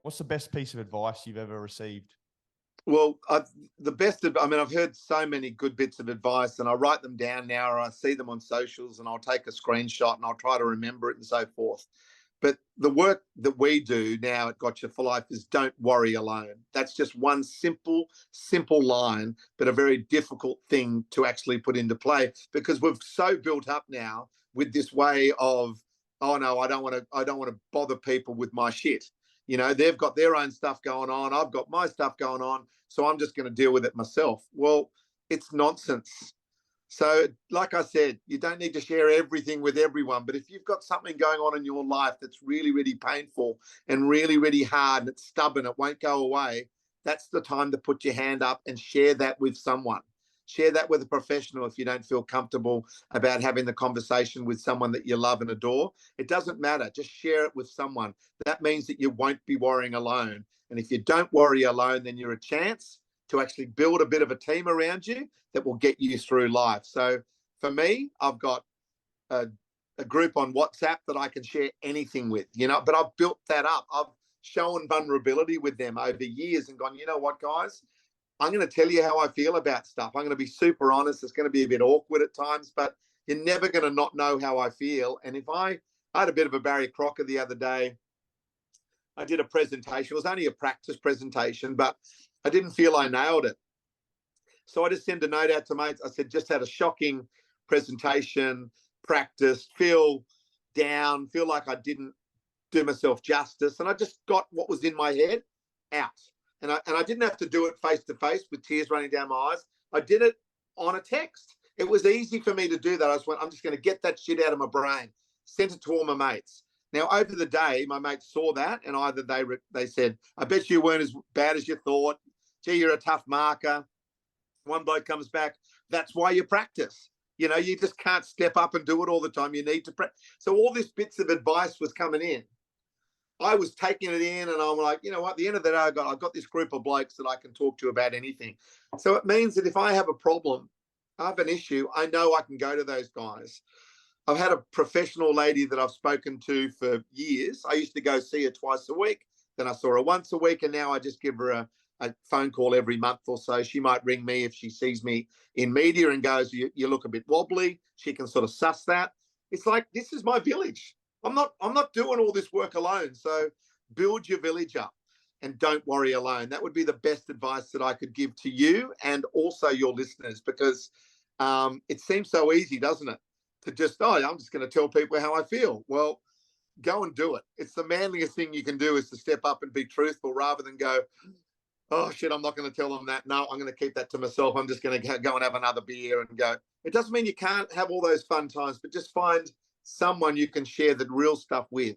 What's the best piece of advice you've ever received? Well, I've heard so many good bits of advice, and I write them down now, or I see them on socials, and I'll take a screenshot and I'll try to remember it and so forth. But the work that we do now at Gotcha for Life is don't worry alone. That's just one simple line, but a very difficult thing to actually put into play, because we've so built up now with this way of, oh no, I don't want to bother people with my shit. You know, they've got their own stuff going on. I've got my stuff going on. So I'm just going to deal with it myself. Well, it's nonsense. So like I said, you don't need to share everything with everyone. But if you've got something going on in your life that's really, really painful and really, really hard, and it's stubborn, it won't go away, that's the time to put your hand up and share that with someone. Share that with a professional if you don't feel comfortable about having the conversation with someone that you love and adore. It doesn't matter. Just share it with someone. That means that you won't be worrying alone. And if you don't worry alone, then you're a chance to actually build a bit of a team around you that will get you through life. So for me, I've got a group on WhatsApp that I can share anything with, you know, but I've built that up. I've shown vulnerability with them over years and gone, you know what, guys? I'm going to tell you how I feel about stuff. I'm going to be super honest. It's going to be a bit awkward at times, but you're never going to not know how I feel. And if I had a bit of a Barry Crocker the other day, I did a presentation. It was only a practice presentation, but I didn't feel I nailed it. So I just sent a note out to mates. I said, just had a shocking presentation, practice, feel down, feel like I didn't do myself justice. And I just got what was in my head out. And I didn't have to do it face to face with tears running down my eyes. I did it on a text. It was easy for me to do that. I just went, I'm just going to get that shit out of my brain. Sent it to all my mates. Now, over the day, my mates saw that, and either they said, I bet you weren't as bad as you thought. Gee, you're a tough marker. One bloke comes back, that's why you practice. You know, you just can't step up and do it all the time. You need to practice. So all these bits of advice was coming in. I was taking it in, and I'm like, you know what, at the end of the day, I've got this group of blokes that I can talk to about anything. So it means that if I have a problem, I have an issue, I know I can go to those guys. I've had a professional lady that I've spoken to for years. I used to go see her twice a week. Then I saw her once a week, and now I just give her a phone call every month or so. She might ring me if she sees me in media and goes, you look a bit wobbly. She can sort of suss that. It's like, this is my village. I'm not doing all this work alone. So build your village up and don't worry alone. That would be the best advice that I could give to you and also your listeners, because it seems so easy, doesn't it? To just, I'm just going to tell people how I feel. Well, go and do it. It's the manliest thing you can do, is to step up and be truthful rather than go, oh shit, I'm not going to tell them that. No, I'm going to keep that to myself. I'm just going to go and have another beer and go. It doesn't mean you can't have all those fun times, but just find someone you can share the real stuff with.